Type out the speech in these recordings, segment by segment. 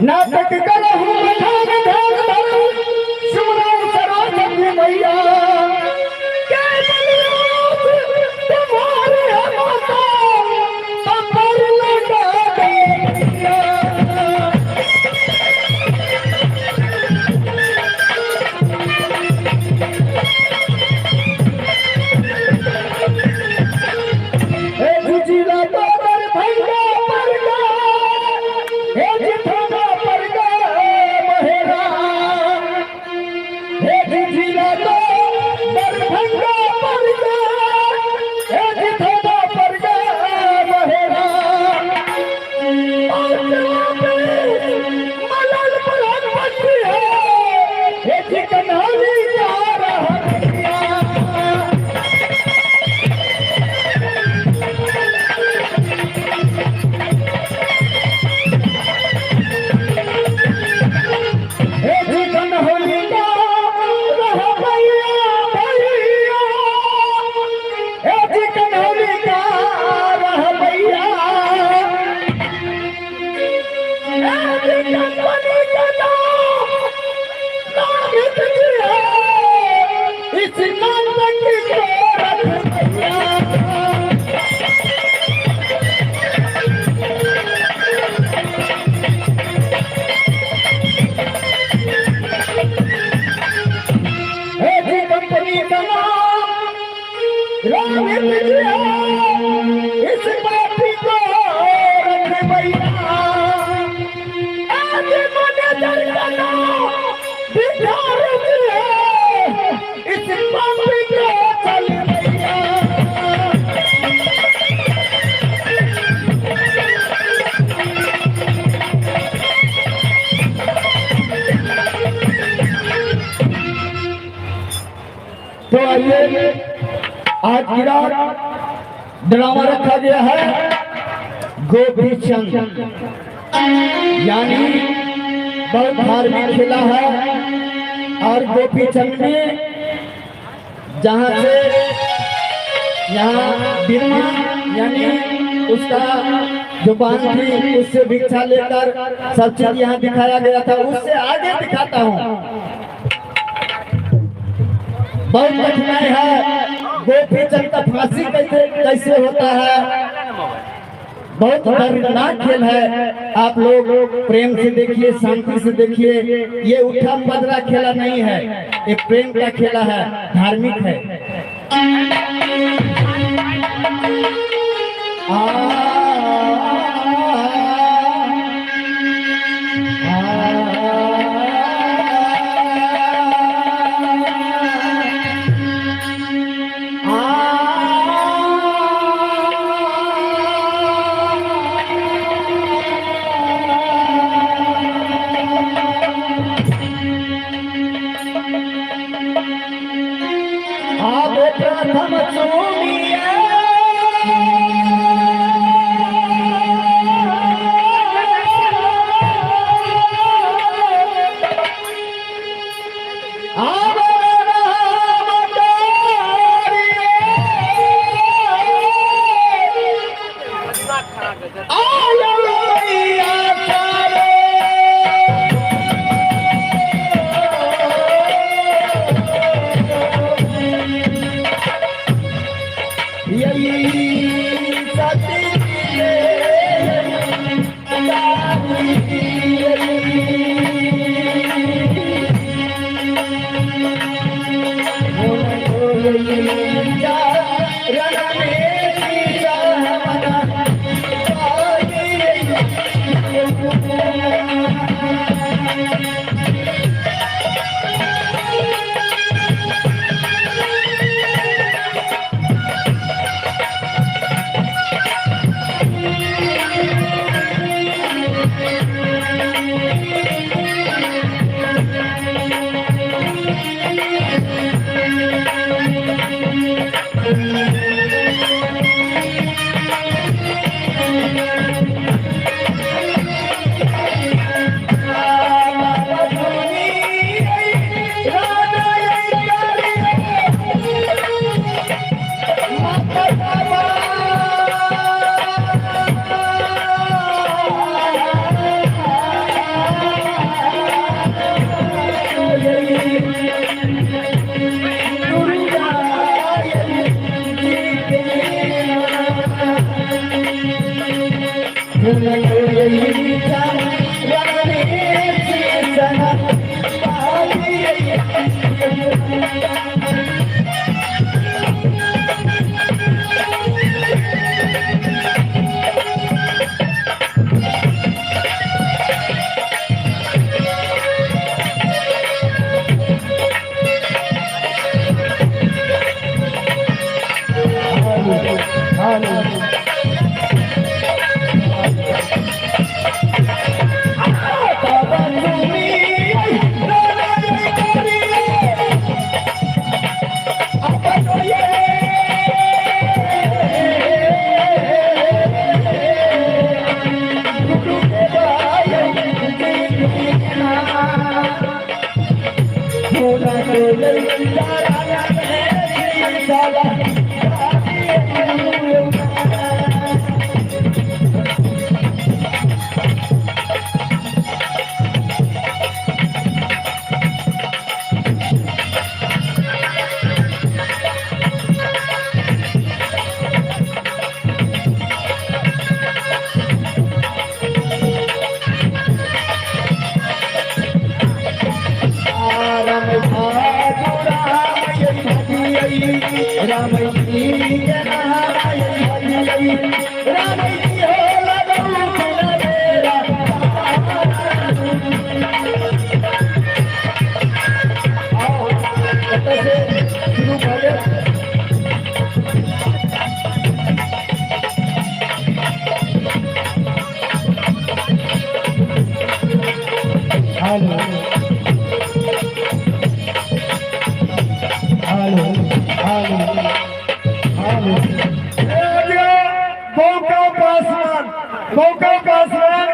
नाटक करहु ध्यान ध्यान धरहु सुमरहु सरस्वती मैया के बलियास तुम्हारे माता तपर लगा दिया। हे गुजिरा तोर भैया पर गा हे जिथोना पर गा महेरा हे गुजिरा तोर भैया पर गा हे जिथोना पर गा महेरा मलल पलक बच्ची है हे ठिकानी जा रहा इस बाती को रख भैया आज मैनेजर का नाम बिहार है इस बाती को चल भैया। तो आइए आज की रात ड्रामा रखा गया है गोपी चंद, यानी बहुत धार्मिक खेला है। और गोपी चंद में जहाँ से यहाँ बिरमा यानी उसका जो बांध थी उससे भिक्षा लेकर सब चीज यहाँ दिखाया गया था। उससे आगे दिखाता हूँ। बहुत कठिनाई है गोपी चंद का फांसी कैसे होता है। बहुत दर्दनाक खेल है। आप लोग प्रेम से देखिए, शांति से देखिए। ये उठा पदरा खेला नहीं है, ये प्रेम का खेला है, धार्मिक है। प्रथम चूमिया यही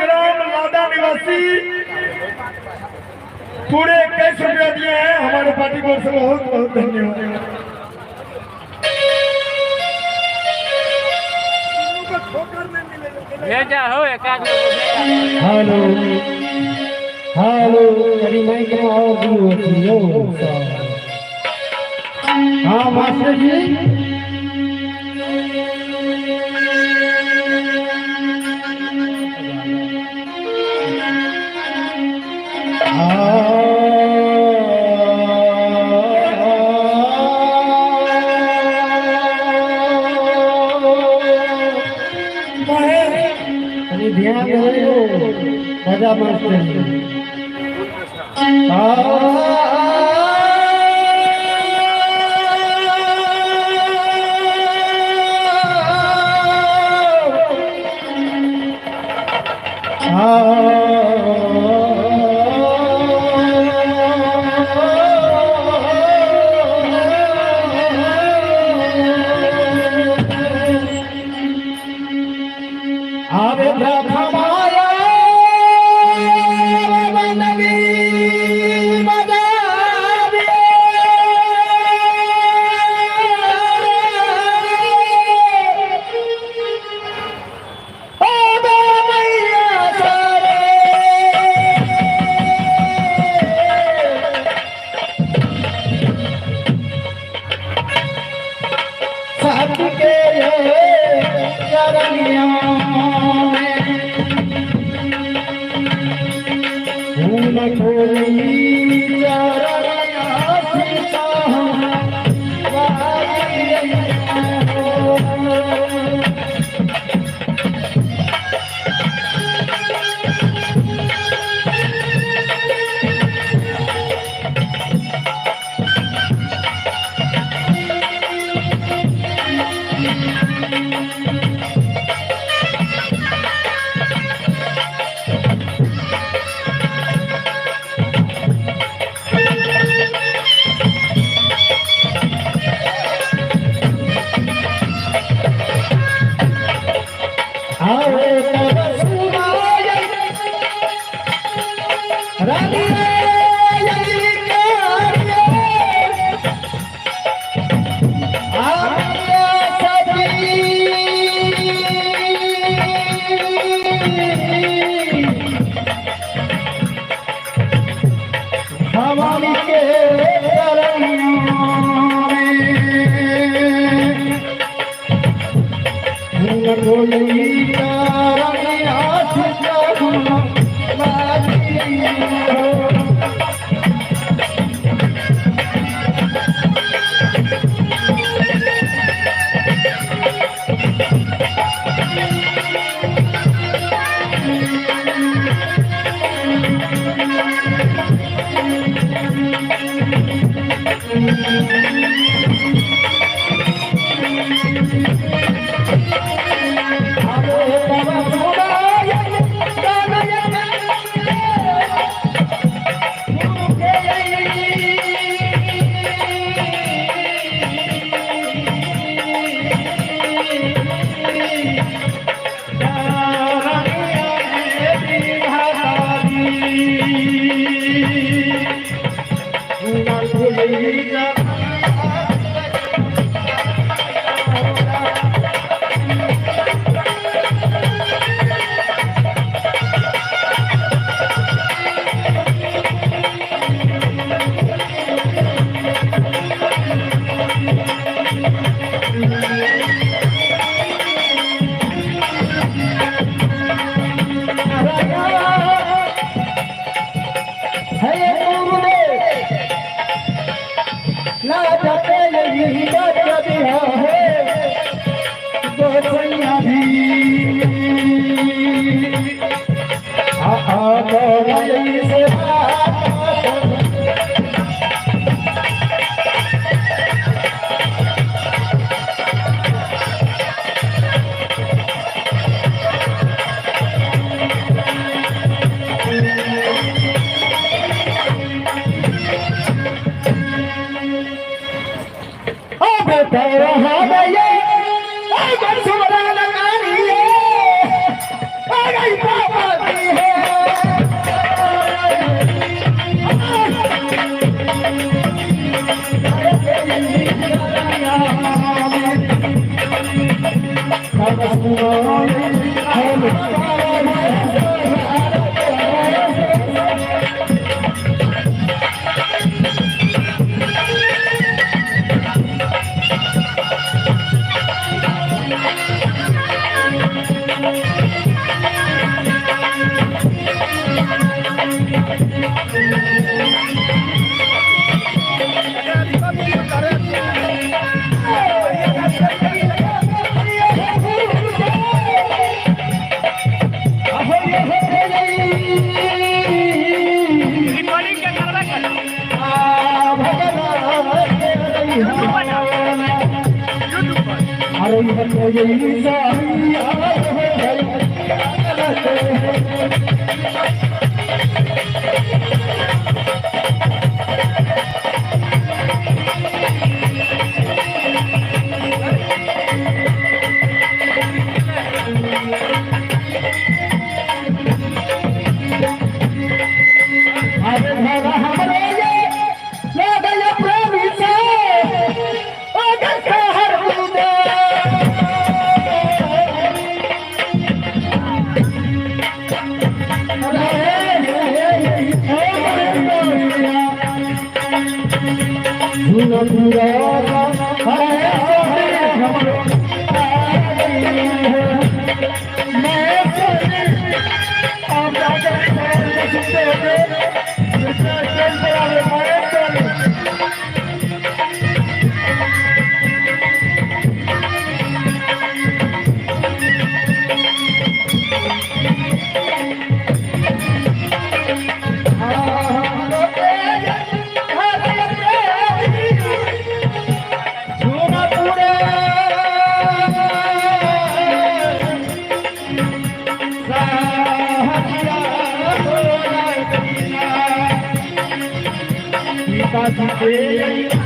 ग्राम लादा निवासी पूरे 21 रुपया दिए हैं। हमारे पार्टी को से बहुत बहुत धन्यवाद। भेजा हो एकाध हेलो हेलो अरे मैं क्या हो हाँ मास्टर जी ध्यान राजा मास्टर ना जाते यही बात दिया है तो सैया भी यही से सीता जी